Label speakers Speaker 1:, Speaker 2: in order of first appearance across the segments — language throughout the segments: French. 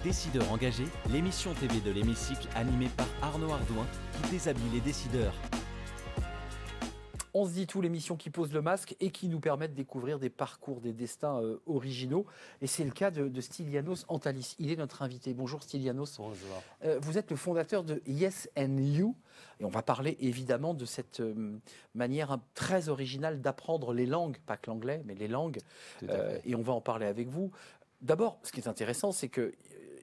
Speaker 1: Décideurs engagés, l'émission TV de l'Hémicycle animée par Arnaud Ardouin qui déshabille les décideurs.
Speaker 2: On se dit tout, l'émission qui pose le masque et qui nous permet de découvrir des parcours, des destins originaux. Et c'est le cas de Stylianos Antalis. Il est notre invité. Bonjour Stylianos.
Speaker 3: Bonjour.
Speaker 2: Vous êtes le fondateur de Yes and You. Et on va parler évidemment de cette manière très originale d'apprendre les langues, pas que l'anglais, mais les langues. Et on va en parler avec vous. D'abord, ce qui est intéressant, c'est que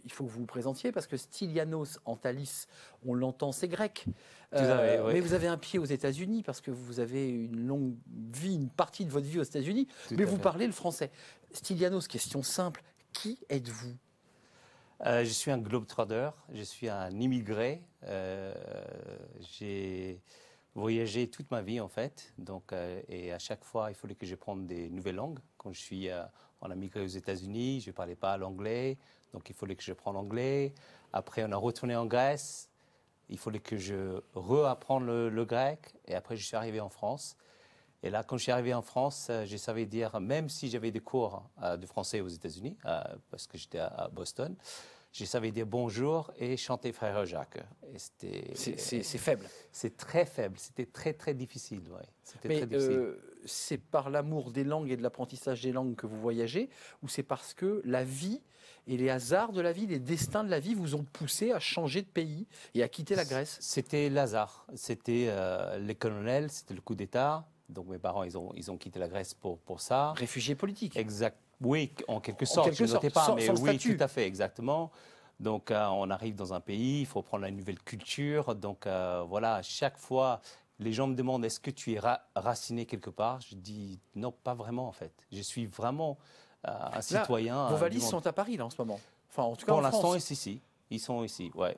Speaker 2: il faut que vous vous présentiez parce que Stylianos Antalis, on l'entend, c'est grec. Mais vous avez un pied aux États-Unis parce que vous avez une longue vie, une partie de votre vie aux États-Unis, mais vous parlez le français. Stylianos, question simple, qui êtes-vous ?
Speaker 3: Je suis un globetrotter, je suis un immigré. J'ai voyagé toute ma vie en fait, donc, et à chaque fois il fallait que je prenne des nouvelles langues. Quand je suis en immigré aux États-Unis, je ne parlais pas l'anglais, donc il fallait que je prenne l'anglais. Après on a retourné en Grèce, il fallait que je réapprenne le grec, et après je suis arrivé en France. Et là, quand je suis arrivé en France, je savais dire, même si j'avais des cours de français aux États-Unis, parce que j'étais à Boston, je savais dire bonjour et chanter Frère Jacques.
Speaker 2: C'est faible.
Speaker 3: C'est très faible. C'était très, très difficile. Ouais.
Speaker 2: Mais c'est par l'amour des langues et de l'apprentissage des langues que vous voyagez, ou c'est parce que la vie et les hasards de la vie, les destins de la vie vous ont poussé à changer de pays et à quitter la Grèce ?
Speaker 3: C'était l'hasard. C'était les colonels, c'était le coup d'État. Donc mes parents, ils ont quitté la Grèce pour ça.
Speaker 2: Réfugiés politiques.
Speaker 3: Exact. Oui, en quelque sorte. Je ne notais pas, mais oui, tout à fait, exactement. Donc on arrive dans un pays, il faut prendre une nouvelle culture. Donc voilà, à chaque fois, les gens me demandent est-ce que tu es raciné quelque part ? Je dis non, pas vraiment en fait. Je suis vraiment un citoyen.
Speaker 2: Là, vos valises sont à Paris là en ce moment. Enfin, en tout cas,
Speaker 3: pour l'instant, ils sont ici. Ouais.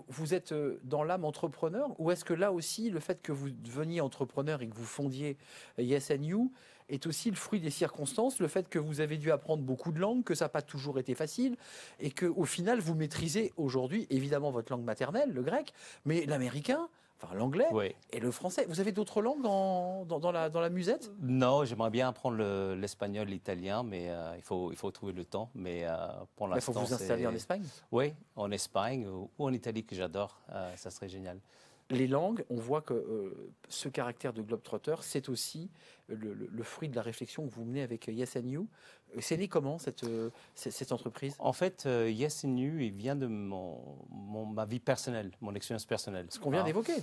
Speaker 2: Vous êtes dans l'âme entrepreneur, ou est-ce que là aussi, le fait que vous deveniez entrepreneur et que vous fondiez Yes and You est aussi le fruit des circonstances, le fait que vous avez dû apprendre beaucoup de langues, que ça n'a pas toujours été facile, et qu'au final, vous maîtrisez aujourd'hui, évidemment, votre langue maternelle, le grec, mais l'américain, enfin l'anglais et le français. Vous avez d'autres langues dans la musette ?
Speaker 3: Non, j'aimerais bien apprendre l'espagnol, l'italien, mais il faut trouver le temps. Mais pour l'instant,
Speaker 2: il faut vous installer en Espagne ?
Speaker 3: Oui, en Espagne ou en Italie, que j'adore. Ça serait génial.
Speaker 2: Les langues, on voit que ce caractère de globetrotter, c'est aussi le fruit de la réflexion que vous menez avec Yes and You. C'est né comment cette entreprise ?
Speaker 3: En fait, Yes and You, il vient de ma vie personnelle, mon expérience personnelle.
Speaker 2: Ce qu'on vient d'évoquer.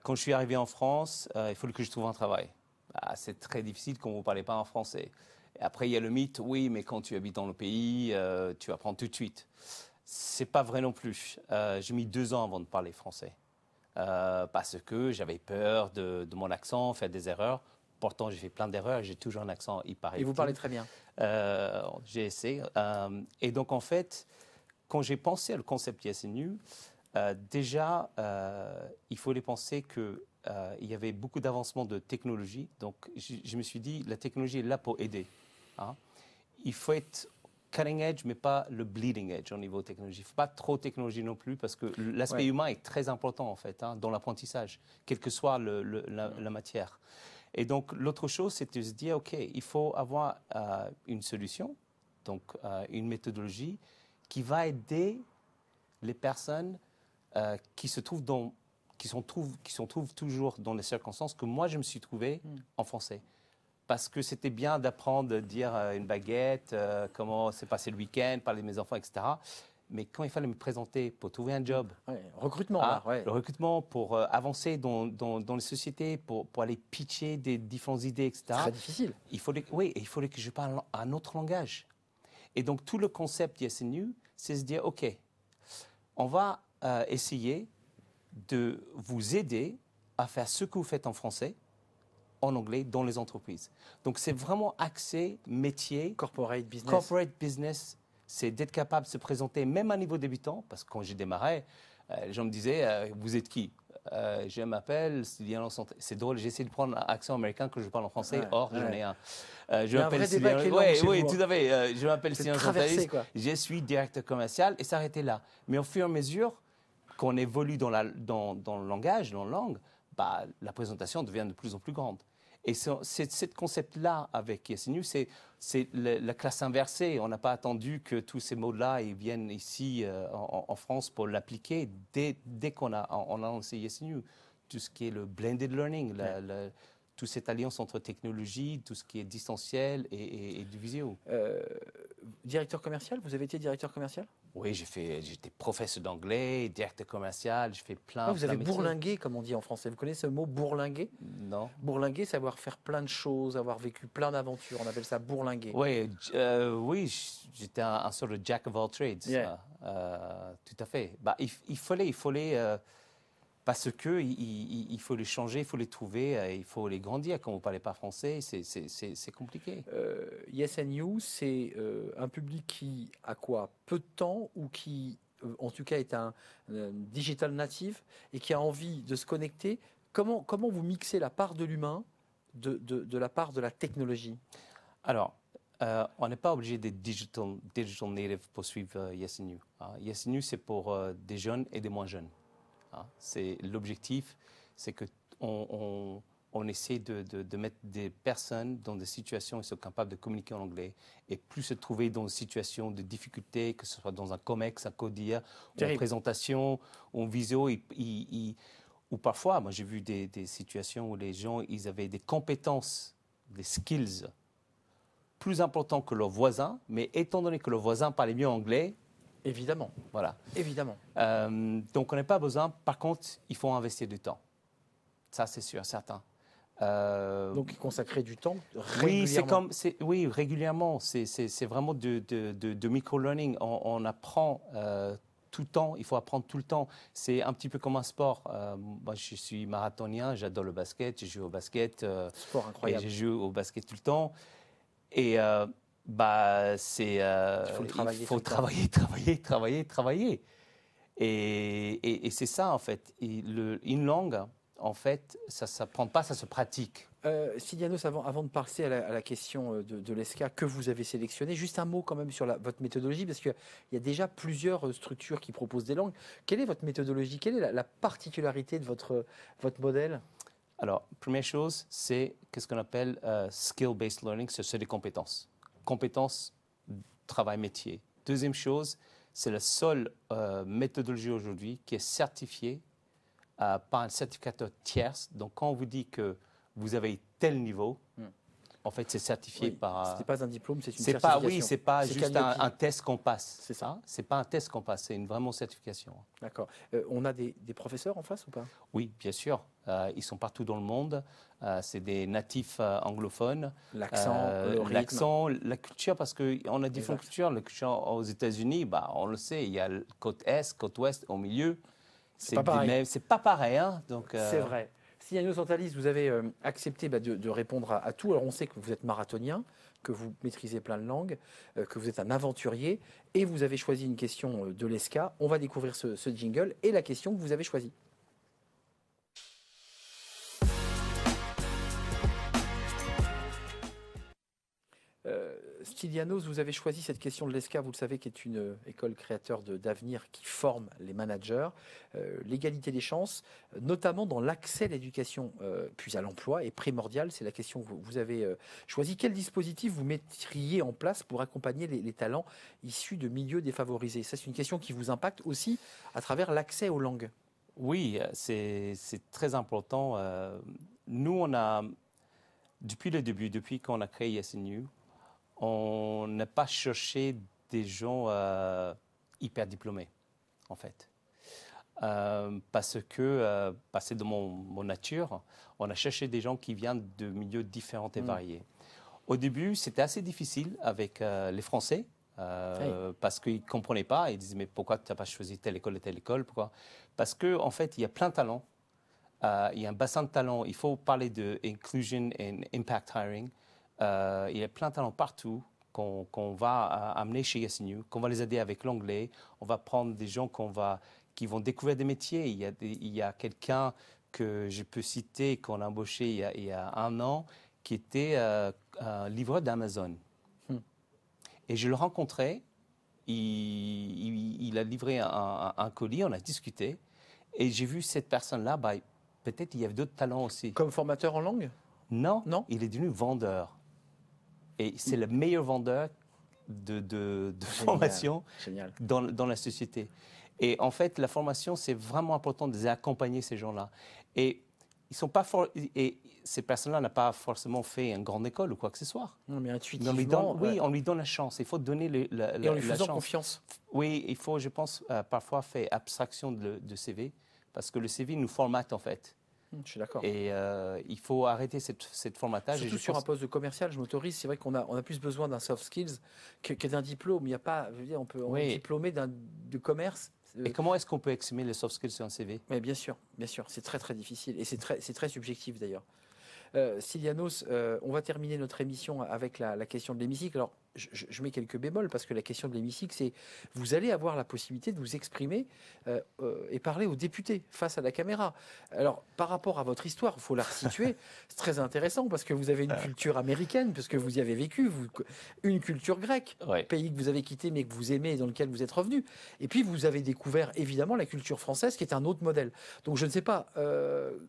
Speaker 3: Quand je suis arrivé en France, il faut que je trouve un travail. C'est très difficile quand vous ne parlez pas en français. Et après, il y a le mythe, oui, mais quand tu habites dans le pays, tu apprends tout de suite. Ce n'est pas vrai non plus. J'ai mis 2 ans avant de parler français. Parce que j'avais peur de mon accent, faire des erreurs. Pourtant, j'ai fait plein d'erreurs et j'ai toujours un accent hyper.
Speaker 2: Et vous parlez très bien.
Speaker 3: J'ai essayé. Et donc, en fait, quand j'ai pensé au concept Yes and You, déjà, il fallait penser qu'il y avait beaucoup d'avancement de technologie. Donc, je me suis dit, la technologie est là pour aider. Hein. Il faut être cutting edge, mais pas le bleeding edge au niveau technologie. Il ne faut pas trop de technologie non plus, parce que l'aspect humain est très important, en fait, dans l'apprentissage, quelle que soit la matière. Et donc, l'autre chose, c'est de se dire, OK, il faut avoir une solution, donc une méthodologie qui va aider les personnes qui se trouvent toujours dans les circonstances que moi, je me suis trouvé en français. Parce que c'était bien d'apprendre à dire une baguette, comment s'est passé le week-end, parler de mes enfants, etc. Mais quand il fallait me présenter pour trouver un job,
Speaker 2: recrutement,
Speaker 3: le recrutement pour avancer dans les sociétés, pour aller pitcher des différentes idées, etc.
Speaker 2: C'est très difficile.
Speaker 3: Il fallait que je parle un autre langage. Et donc tout le concept Yes and You, c'est se dire, OK, on va essayer de vous aider à faire ce que vous faites en français, en anglais, dans les entreprises. Donc, c'est vraiment axé métier.
Speaker 2: Corporate business.
Speaker 3: Corporate business, c'est d'être capable de se présenter, même à niveau débutant, parce que quand j'ai démarré, les gens me disaient, vous êtes qui ? Je m'appelle Stylianos Antalis. C'est drôle, j'essaie de prendre un accent américain quand je parle en français. Or, j'en ai un.
Speaker 2: Je m'appelle Stylianos.
Speaker 3: Oui, tout à fait. Je m'appelle Stylianos Antalis. Je suis directeur commercial et ça s'arrêtait là. Mais au fur et à mesure qu'on évolue dans le langage, dans la langue, la présentation devient de plus en plus grande. Et ce concept-là avec YesNew, c'est la classe inversée. On n'a pas attendu que tous ces mots-là ils viennent ici en France pour l'appliquer. Dès qu'on a lancé YesNew, tout ce qui est le blended learning, toute cette alliance entre technologie, tout ce qui est distanciel et du visio.
Speaker 2: Directeur commercial, vous avez été directeur commercial?
Speaker 3: Oui, j'étais professeur d'anglais, directeur commercial, je fais plein.
Speaker 2: Vous avez bourlingué, comme on dit en français. Vous connaissez ce mot bourlinguer?
Speaker 3: Non.
Speaker 2: Bourlinguer, c'est avoir faire plein de choses, avoir vécu plein d'aventures. On appelle ça bourlinguer.
Speaker 3: Oui, j'étais un sort de jack of all trades.
Speaker 2: Yeah.
Speaker 3: Tout à fait. Bah, il fallait parce que il faut les changer, il faut les trouver, il faut les grandir. Quand vous ne parlez pas français, c'est compliqué.
Speaker 2: YesNew, c'est un public qui a quoi? Peu de temps ou qui, en tout cas, est un digital native et qui a envie de se connecter. Comment vous mixez la part de l'humain de la part de la technologie?
Speaker 3: Alors, on n'est pas obligé d'être digital native pour suivre YesNew. YesNew, c'est pour des jeunes et des moins jeunes. C'est l'objectif, c'est que on essaie de mettre des personnes dans des situations où ils sont capables de communiquer en anglais et plus se trouver dans une situation de difficulté, que ce soit dans un COMEX, un CODIA, ou en présentation, ou en visio, ou parfois, moi j'ai vu des situations où les gens ils avaient des compétences, des skills plus importants que leurs voisins, mais étant donné que leurs voisins parlaient mieux anglais,
Speaker 2: évidemment.
Speaker 3: Voilà.
Speaker 2: Évidemment.
Speaker 3: Donc, on n'a pas besoin. Par contre, il faut investir du temps. Ça, c'est sûr, certain.
Speaker 2: Donc, consacrer du temps régulièrement.
Speaker 3: Oui, régulièrement. C'est vraiment de micro-learning. On apprend tout le temps. Il faut apprendre tout le temps. C'est un petit peu comme un sport. Moi, je suis marathonien. J'adore le basket. Je joue au basket.
Speaker 2: Sport incroyable.
Speaker 3: Et je joue au basket tout le temps. Et... il faut travailler. Et c'est ça, en fait. Une langue, en fait, ça ne s'apprend pas, ça se pratique.
Speaker 2: Stylianos, avant de passer à la question de l'ESCA que vous avez sélectionné, juste un mot quand même sur votre méthodologie, parce qu'il y a déjà plusieurs structures qui proposent des langues. Quelle est votre méthodologie? Quelle est la particularité de votre modèle?
Speaker 3: Alors, première chose, c'est ce qu'on appelle skill-based learning, c'est des compétences. Compétences, travail, métier. Deuxième chose, c'est la seule méthodologie aujourd'hui qui est certifiée par un certificateur tierce. Donc, quand on vous dit que vous avez tel niveau, en fait, c'est certifié par...
Speaker 2: Ce n'est pas un diplôme, c'est une certification.
Speaker 3: Ce n'est pas juste un test qu'on passe.
Speaker 2: C'est ça.
Speaker 3: Ce n'est pas un test qu'on passe, c'est une vraiment certification.
Speaker 2: D'accord. On a des professeurs en face ou pas?
Speaker 3: Oui, bien sûr. Ils sont partout dans le monde. C'est des natifs anglophones.
Speaker 2: L'accent, le rythme.
Speaker 3: L'accent, la culture, parce qu'on a différentes cultures. La culture aux États-Unis, on le sait, il y a le côte Est, côte Ouest, au milieu.
Speaker 2: C'est pas pareil.
Speaker 3: C'est pas pareil. Hein,
Speaker 2: c'est vrai. Stylianos Antalis, vous avez accepté de répondre à tout. Alors on sait que vous êtes marathonien, que vous maîtrisez plein de langues, que vous êtes un aventurier, et vous avez choisi une question de l'ESCA. On va découvrir ce jingle et la question que vous avez choisie. Stylianos, vous avez choisi cette question de l'ESCA, vous le savez, qui est une école créateur d'avenir qui forme les managers. L'égalité des chances, notamment dans l'accès à l'éducation puis à l'emploi, est primordiale. C'est la question que vous avez choisie. Quel dispositif vous mettriez en place pour accompagner les talents issus de milieux défavorisés? Ça, c'est une question qui vous impacte aussi à travers l'accès aux langues.
Speaker 3: Oui, c'est très important. Nous, on a, depuis le début, depuis qu'on a créé YesNew, on n'a pas cherché des gens hyper diplômés, en fait. Parce que c'est de mon nature, on a cherché des gens qui viennent de milieux différents et variés. Au début, c'était assez difficile avec les Français, parce qu'ils ne comprenaient pas. Ils disaient, mais pourquoi tu n'as pas choisi telle école et telle école? Pourquoi? Parce qu'en fait, il y a plein de talents. Il y a un bassin de talents. Il faut parler de inclusion and impact hiring. Il y a plein de talents partout qu'on va amener chez YesNew, qu'on va les aider avec l'anglais. On va prendre des gens qui vont découvrir des métiers. Il y a quelqu'un que je peux citer, qu'on a embauché il y a 1 an, qui était un livreur d'Amazon. Et je le rencontrais. Il a livré un colis, on a discuté. Et j'ai vu cette personne-là, peut-être il y avait d'autres talents aussi.
Speaker 2: Comme formateur en langue?
Speaker 3: Non,
Speaker 2: Non.
Speaker 3: il est devenu vendeur. Et c'est le meilleur vendeur de formation
Speaker 2: Génial.
Speaker 3: dans la société. Et en fait, la formation, c'est vraiment important d'accompagner ces gens-là. Et ils sont pas et ces personnes-là n'ont pas forcément fait une grande école ou quoi que ce soit.
Speaker 2: Non, mais
Speaker 3: Mais
Speaker 2: intuitivement.
Speaker 3: oui, on lui donne la chance. Il faut donner
Speaker 2: et en lui faisant
Speaker 3: chance.
Speaker 2: confiance.
Speaker 3: Oui, il faut, je pense, parfois faire abstraction de CV, parce que le CV nous formate en fait.
Speaker 2: Je suis d'accord.
Speaker 3: Et il faut arrêter cette formatage.
Speaker 2: Surtout sur un poste de commercial, je m'autorise. C'est vrai qu'on a plus besoin d'un soft skills que d'un diplôme. Il n'y a pas, je veux dire, on est diplômé de commerce.
Speaker 3: Et comment est-ce qu'on peut exprimer les soft skills sur un CV?
Speaker 2: Mais bien sûr, c'est très très difficile et c'est très subjectif d'ailleurs. Stylianos, on va terminer notre émission avec la question de l'hémicycle. Alors, je mets quelques bémols parce que la question de l'hémicycle, c'est vous allez avoir la possibilité de vous exprimer et parler aux députés face à la caméra. Alors, par rapport à votre histoire, il faut la resituer. C'est très intéressant parce que vous avez une culture américaine, parce que vous y avez vécu, une culture grecque, pays que vous avez quitté mais que vous aimez et dans lequel vous êtes revenu. Et puis, vous avez découvert évidemment la culture française qui est un autre modèle. Donc, je ne sais pas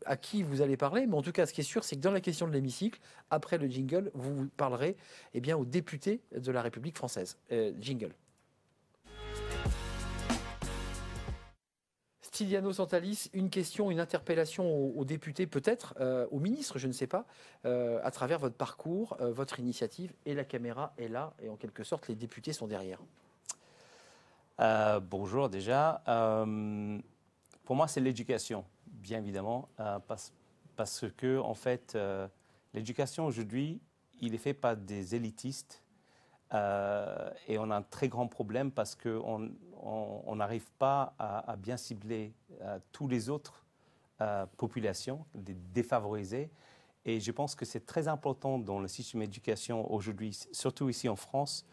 Speaker 2: à qui vous allez parler, mais en tout cas, ce qui est sûr, c'est que dans la question de l'hémicycle, après le jingle, vous parlerez bien, aux députés de la République française. Jingle. Stylianos Santalis, une question, une interpellation aux députés peut-être, au ministre, je ne sais pas, à travers votre parcours, votre initiative, et la caméra est là, et en quelque sorte, les députés sont derrière.
Speaker 3: Bonjour déjà. Pour moi, c'est l'éducation, bien évidemment, parce que, en fait, l'éducation aujourd'hui, il est fait par des élitistes et on a un très grand problème parce qu'on n'arrive pas à bien cibler tous les autres populations, les défavorisées. Et je pense que c'est très important dans le système d'éducation aujourd'hui, surtout ici en France,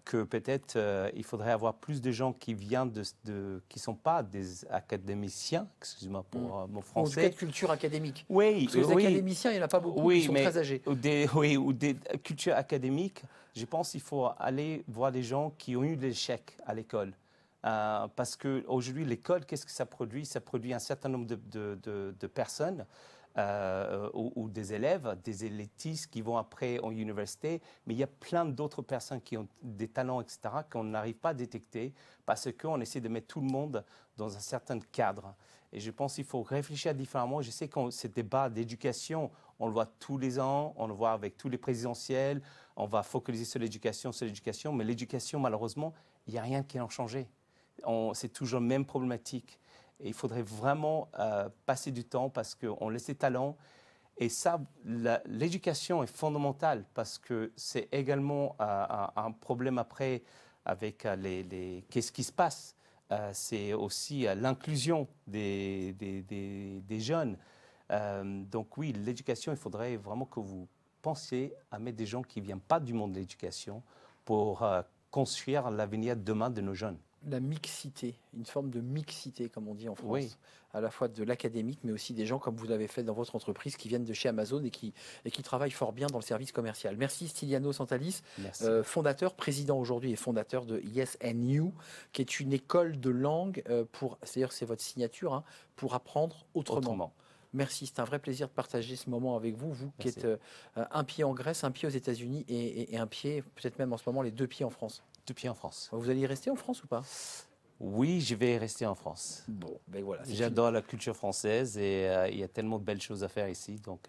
Speaker 3: que peut-être il faudrait avoir plus de gens qui viennent qui ne sont pas des académiciens, excusez-moi pour mon français.
Speaker 2: Ou de culture académique.
Speaker 3: Oui,
Speaker 2: parce que les académiciens, il n'y en a pas beaucoup, qui sont très âgés.
Speaker 3: Ou des cultures académiques. Je pense qu'il faut aller voir des gens qui ont eu de l'échec à l'école. Parce qu'aujourd'hui, l'école, qu'est-ce que ça produit? Ça produit un certain nombre de personnes ou des élèves, des élitistes qui vont après en université, mais il y a plein d'autres personnes qui ont des talents, etc., qu'on n'arrive pas à détecter parce qu'on essaie de mettre tout le monde dans un certain cadre. Et je pense qu'il faut réfléchir différemment. Je sais que ce débat d'éducation, on le voit tous les ans, on le voit avec tous les présidentiels, on va focaliser sur l'éducation, mais l'éducation, malheureusement, il n'y a rien qui a changé. C'est toujours la même problématique. Et il faudrait vraiment passer du temps parce qu'on laisse les talents. Et ça, l'éducation est fondamentale parce que c'est également un problème après avec qu'est-ce qui se passe. C'est aussi l'inclusion des jeunes. Donc oui, l'éducation, il faudrait vraiment que vous pensiez à mettre des gens qui ne viennent pas du monde de l'éducation pour construire l'avenir demain de nos jeunes.
Speaker 2: La mixité, une forme de mixité, comme on dit en France,
Speaker 3: oui.
Speaker 2: À la fois de l'académique, mais aussi des gens comme vous l'avez fait dans votre entreprise qui viennent de chez Amazon et qui travaillent fort bien dans le service commercial. Merci Stylianos Santalis, fondateur, président aujourd'hui et fondateur de Yes and You, qui est une école de langue c'est-à-dire c'est votre signature, hein, pour apprendre autrement. Merci, c'est un vrai plaisir de partager ce moment avec vous, qui êtes un pied en Grèce, un pied aux États-Unis et un pied, peut-être même en ce moment, les 2 pieds en France.
Speaker 3: 2 pieds en France.
Speaker 2: Vous allez y rester en France ou pas?
Speaker 3: Oui, je vais rester en France.
Speaker 2: Bon, ben voilà.
Speaker 3: J'adore la culture française et il y a tellement de belles choses à faire ici. Donc,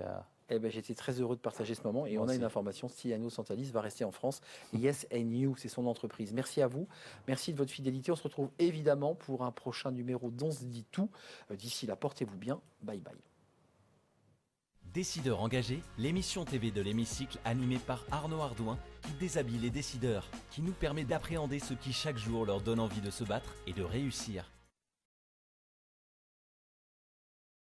Speaker 2: j'étais très heureux de partager ce moment et on a une information, Stylianos Santalis va rester en France. Yes and You, c'est son entreprise. Merci à vous, merci de votre fidélité. On se retrouve évidemment pour un prochain numéro d'On se dit tout. D'ici là, portez-vous bien. Bye bye.
Speaker 1: Décideurs engagés, l'émission TV de l'hémicycle animée par Arnaud Ardouin qui déshabille les décideurs, qui nous permet d'appréhender ce qui chaque jour leur donne envie de se battre et de réussir.